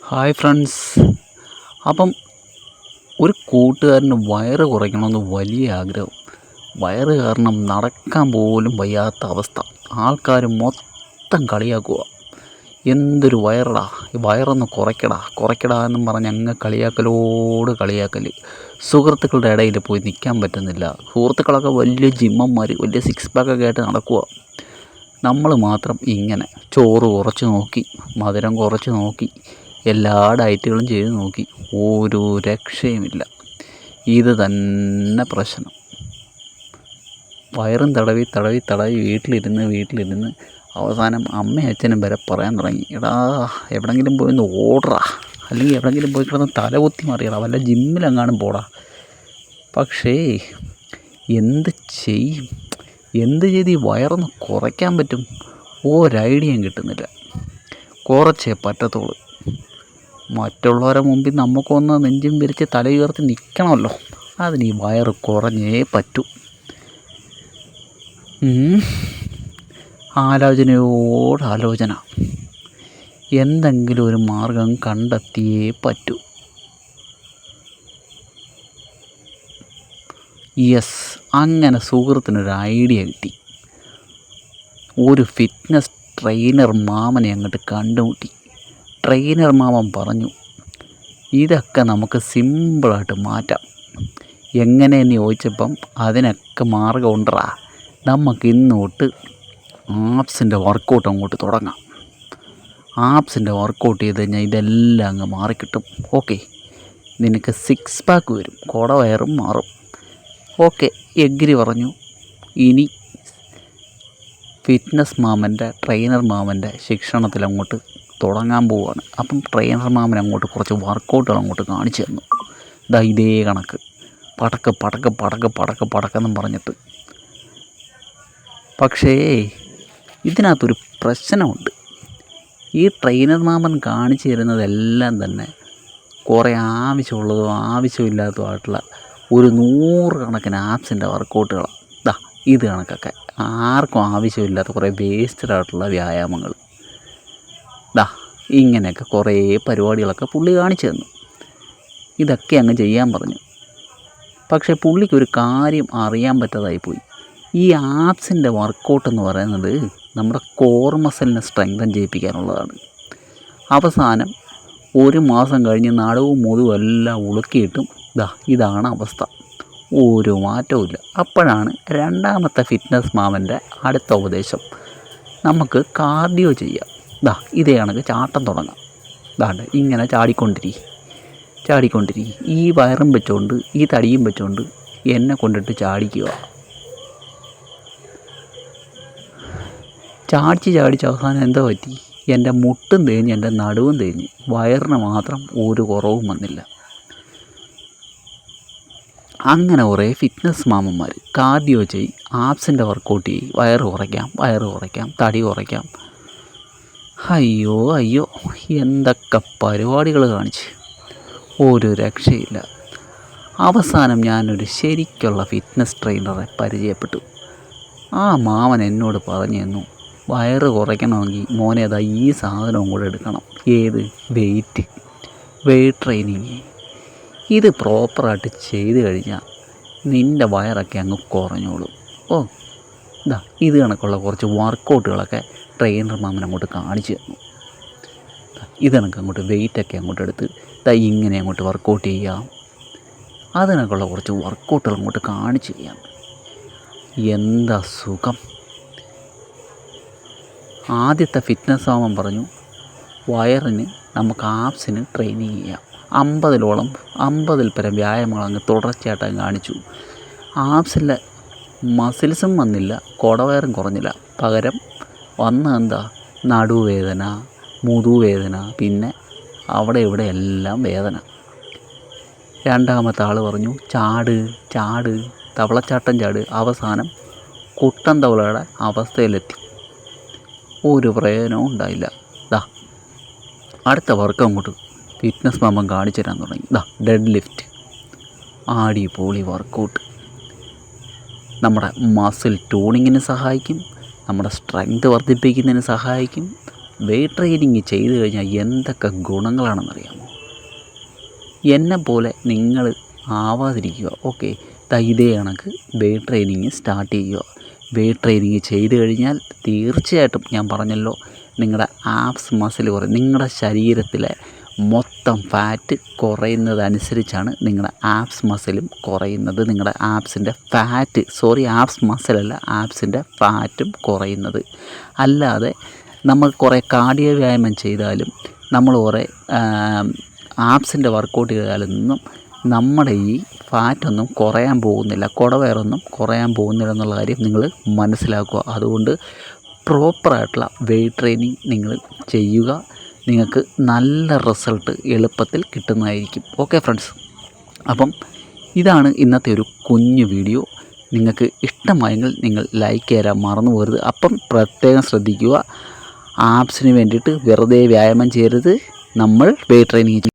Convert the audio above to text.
Hi friends. അപ്പം ഒരു കൂട്ടുകാരന് വയറ് കുറയ്ക്കണമെന്ന് വലിയ ആഗ്രഹം. വയറ് കാരണം നടക്കാൻ പോലും വയ്യാത്ത അവസ്ഥ. ആൾക്കാർ മൊത്തം കളിയാക്കുക. എന്തൊരു വയറടാ, ഈ വയറൊന്ന് കുറയ്ക്കടാ കുറയ്ക്കടാ എന്നും പറഞ്ഞ് അങ്ങ് കളിയാക്കലോട് കളിയാക്കൽ. സുഹൃത്തുക്കളുടെ ഇടയിൽ പോയി നിൽക്കാൻ പറ്റുന്നില്ല. സുഹൃത്തുക്കളൊക്കെ വലിയ ജിമ്മന്മാർ, വലിയ സിക്സ് പാക്കൊക്കെ ആയിട്ട് നടക്കുക. നമ്മൾ മാത്രം ഇങ്ങനെ ചോറ് കുറച്ച് നോക്കി, മധുരം കുറച്ച് നോക്കി, എല്ലാ ഡയറ്റുകളും ചെയ്ത് നോക്കി, ഒരു രക്ഷയുമില്ല. ഇത് തന്നെ പ്രശ്നം. വയറും തടവി തടവി തടവി വീട്ടിലിരുന്ന് അവസാനം അമ്മയും അച്ഛനും വരെ പറയാൻ തുടങ്ങി, എടാ എവിടെയെങ്കിലും പോയി ഒന്ന് ഓടറാ, അല്ലെങ്കിൽ എവിടെയെങ്കിലും പോയി കിടന്ന് തലകുത്തി മറിയടാ, വല്ല ജിമ്മിലെങ്ങാനും പോടാ. പക്ഷേ എന്ത് ചെയ്യും, എന്ത് ചെയ്ത് ഈ വയറൊന്ന് കുറയ്ക്കാൻ പറ്റും? ഒരൈഡിയയും കിട്ടുന്നില്ല. കുറച്ചേ പറ്റത്തുള്ളൂ. മറ്റുള്ളവരെ മുമ്പിൽ നമുക്കൊന്ന് നെഞ്ചും വിരിച്ച് തലയുയർത്തി നിൽക്കണമല്ലോ. അതിന് ഈ വയറ് കുറഞ്ഞേ പറ്റൂ. ആലോചന, എന്തെങ്കിലും ഒരു മാർഗം കണ്ടെത്തിയേ പറ്റൂ. യെസ്, അങ്ങനെ സുഹൃത്തിനൊരു ഐഡിയ കിട്ടി. ഒരു ഫിറ്റ്നസ് ട്രെയിനർ മാമനെ അങ്ങോട്ട് കണ്ടുമുട്ടി. ട്രെയിനർ മാമൻ പറഞ്ഞു, ഇതൊക്കെ നമുക്ക് സിമ്പിളായിട്ട് മാറ്റാം. എങ്ങനെയെന്ന് ചോദിച്ചപ്പം അതിനൊക്കെ മാർഗം ഉണ്ടറാ. നമുക്ക് ഇന്ന് തൊട്ട് ആപ്സിൻ്റെ വർക്കൗട്ട് അങ്ങോട്ട് തുടങ്ങാം. ആപ്സിൻ്റെ വർക്കൗട്ട് ചെയ്ത് കഴിഞ്ഞാൽ ഇതെല്ലാം അങ്ങ് മാറിക്കിട്ടും. ഓക്കെ, നിനക്ക് സിക്സ് പാക്ക് വരും, കുടവയറും മാറും. ഓക്കെ, എഗ്രി പറഞ്ഞു. ഇനി ഫിറ്റ്നസ് മാമൻ്റെ, ട്രെയിനർ മാമൻ്റെ ശിക്ഷണത്തിൽ അങ്ങോട്ട് തുടങ്ങാൻ പോവുകയാണ്. അപ്പം ട്രെയിനർ മാമൻ അങ്ങോട്ട് കുറച്ച് വർക്കൗട്ടുകൾ അങ്ങോട്ട് കാണിച്ചു തന്നു. ഇതേ കണക്ക് പടക്ക് പടക്ക് പടക്ക് പടക്ക് പടക്കെന്നും പറഞ്ഞിട്ട്. പക്ഷേ ഇതിനകത്തൊരു പ്രശ്നമുണ്ട്. ഈ ട്രെയിനർ മാമൻ കാണിച്ചു തരുന്നതെല്ലാം തന്നെ കുറേ ആവശ്യമുള്ളതും ആവശ്യമില്ലാത്തതുമായിട്ടുള്ള ഒരു 100 കണക്കിന് ആപ്സിൻ്റെ വർക്കൗട്ടുകളാണ്. ഇത് കണക്കൊക്കെ ആർക്കും ആവശ്യമില്ലാത്ത കുറേ വേസ്റ്റഡായിട്ടുള്ള വ്യായാമങ്ങൾ. ഇങ്ങനെയൊക്കെ കുറേ പരിപാടികളൊക്കെ പുള്ളി കാണിച്ചു തന്നു. ഇതൊക്കെ അങ്ങ് ചെയ്യാൻ പറഞ്ഞു. പക്ഷേ പുള്ളിക്കൊരു കാര്യം അറിയാൻ പറ്റാതായിപ്പോയി. ഈ ആപ്സിൻ്റെ വർക്കൗട്ട് എന്ന് പറയുന്നത് നമ്മുടെ കോർ മസിലിനെ സ്ട്രെങ്തൻ ചെയ്യിപ്പിക്കാനുള്ളതാണ്. അവസാനം 1 മാസം കഴിഞ്ഞ് നടുവും മുതുവും എല്ലാം ഉളുക്കിയിട്ടും ഇതാണ് അവസ്ഥ. ഒരു മാറ്റവുമില്ല. അപ്പോഴാണ് രണ്ടാമത്തെ ഫിറ്റ്നസ് മാമൻ്റെ അടുത്ത ഉപദേശം, നമുക്ക് കാർഡിയോ ചെയ്യാം. ഇതേ കണക്ക് ചാട്ടം തുടങ്ങാം. ഇങ്ങനെ ചാടിക്കൊണ്ടിരി ഈ വയറും വെച്ചുകൊണ്ട് ഈ തടിയും വെച്ചുകൊണ്ട് എന്നെ കൊണ്ടിട്ട് ചാടിക്കുക. ചാടിച്ച് അവസാനം എന്താ പറ്റി? എൻ്റെ മുട്ടും തേഞ്ഞ് എൻ്റെ നടുവും തേഞ്ഞ്, വയറിന് മാത്രം ഒരു കുറവും വന്നില്ല. അങ്ങനെ കുറേ ഫിറ്റ്നസ് മാമന്മാർ കാർഡിയോ ചെയ്യും, ആപ്സിൻ്റെ വർക്കൗട്ട് ചെയ്യും, വയറ് കുറയ്ക്കാം, തടി കുറയ്ക്കാം. അയ്യോ എന്തൊക്കെ പരിപാടികൾ കാണിച്ച്, ഒരു രക്ഷയില്ല. അവസാനം ഞാനൊരു ശരിക്കുള്ള ഫിറ്റ്നസ് ട്രെയിനറെ പരിചയപ്പെട്ടു. ആ മാമൻ എന്നോട് പറഞ്ഞു തന്നു, വയറ് കുറയ്ക്കണമെങ്കിൽ മോനെ ഈ സാധനവും കൂടെ എടുക്കണം. ഏത്? Wait training. ഇത് പ്രോപ്പറായിട്ട് ചെയ്ത് കഴിഞ്ഞാൽ നിൻ്റെ വയറൊക്കെ അങ്ങ് കുറഞ്ഞോളും. ഇത് കണക്കുള്ള കുറച്ച് വർക്കൗട്ടുകളൊക്കെ ട്രെയിനർ മാമൻ അങ്ങോട്ട് കാണിച്ചു തന്നു. ഇത് കണക്ക് അങ്ങോട്ട് വെയിറ്റൊക്കെ അങ്ങോട്ട് എടുത്ത് ഇങ്ങനെ അങ്ങോട്ട് വർക്കൗട്ട് ചെയ്യാം. അതിനൊക്കെയുള്ള കുറച്ച് വർക്കൗട്ടുകൾ അങ്ങോട്ട് കാണിച്ചു ചെയ്യാം. എന്താ സുഖം. ആദ്യത്തെ ഫിറ്റ്നസ് മാമൻ പറഞ്ഞു, വയറിന് നമുക്ക് ആപ്സിന് ട്രെയിനിങ് ചെയ്യാം. 50 പരം വ്യായാമങ്ങൾ അങ്ങ് തുടർച്ചയായിട്ട് കാണിച്ചു. ആപ്സിലെ മസിൽസും വന്നില്ല, കുടവയറും കുറഞ്ഞില്ല. പകരം വന്ന നടുവേദന, മുതുവേദന, പിന്നെ അവിടെ ഇവിടെ എല്ലാം വേദന. രണ്ടാമത്തെ ആൾ പറഞ്ഞു, ചാട് തവളച്ചാട്ടം ചാട്. അവസാനം കുട്ടൻ തവളയുടെ അവസ്ഥയിലെത്തി. ഒരു പ്രയോജനവും ഉണ്ടായില്ല. അടുത്ത വർക്കം അങ്ങോട്ട് ഫിറ്റ്നസ് മാമൻ കാണിച്ചു തരാൻ തുടങ്ങി. ഡെഡ് ലിഫ്റ്റ്, അടിപൊളി വർക്കൗട്ട്. നമ്മുടെ മസിൽ ട്യൂണിങ്ങിന് സഹായിക്കും, നമ്മുടെ സ്ട്രെങ്ത് വർദ്ധിപ്പിക്കുന്നതിന് സഹായിക്കും, വെയ്റ്റ് ട്രെയിനിങ് ചെയ്ത് കഴിഞ്ഞാൽ എന്തൊക്കെ ഗുണങ്ങളാണെന്നറിയാമോ? എന്നെ പോലെ നിങ്ങൾ ആവാതിരിക്കുക. ഓക്കെ, ഇതേ കണക്ക് വെയ്റ്റ് ട്രെയിനിങ് സ്റ്റാർട്ട് ചെയ്യുക. വെയ്റ്റ് ട്രെയിനിങ് ചെയ്ത് കഴിഞ്ഞാൽ തീർച്ചയായിട്ടും ഞാൻ പറഞ്ഞല്ലോ, നിങ്ങളുടെ ആബ്സ് മസിൽ കുറയും. നിങ്ങളുടെ ശരീരത്തിലെ മൊത്തം ഫാറ്റ് കുറയുന്നതനുസരിച്ചാണ് നിങ്ങളുടെ ആബ്സ് മസിലും കുറയുന്നത്. നിങ്ങളുടെ ആബ്സിൻ്റെ ഫാറ്റ്, ആബ്സ് മസിലല്ല, ആബ്സിൻ്റെ ഫാറ്റും കുറയുന്നത്. അല്ലാതെ നമ്മൾ കുറേ കാർഡിയോ വ്യായാമം ചെയ്താലും നമ്മൾ കുറേ ആബ്സിൻ്റെ വർക്കൗട്ട് ചെയ്താലൊന്നും നമ്മുടെ ഈ ഫാറ്റൊന്നും കുറയാൻ പോകുന്നില്ല, കുടവയറൊന്നും കുറയാൻ പോകുന്നില്ല എന്നുള്ള കാര്യം നിങ്ങൾ മനസ്സിലാക്കുക. അതുകൊണ്ട് പ്രോപ്പറായിട്ടുള്ള വെയ്റ്റ് ട്രെയിനിങ് നിങ്ങൾ ചെയ്യുക. നിങ്ങൾക്ക് നല്ല റിസൾട്ട് എളുപ്പത്തിൽ കിട്ടുന്നതായിരിക്കും. ഓക്കെ ഫ്രണ്ട്സ്, അപ്പം ഇതാണ് ഇന്നത്തെ ഒരു കുഞ്ഞു വീഡിയോ. നിങ്ങൾക്ക് ഇഷ്ടമായെങ്കിൽ നിങ്ങൾ ലൈക്ക് ചെയ്യാൻ മറന്നു പോകരുത്. അപ്പം പ്രത്യേകം ശ്രദ്ധിക്കുക, ആബ്സിന് വേണ്ടിയിട്ട് വെറുതെ വ്യായാമം ചെയ്യരുത്. നമ്മൾ വെയ്റ്റ് ട്രെയിനിങ്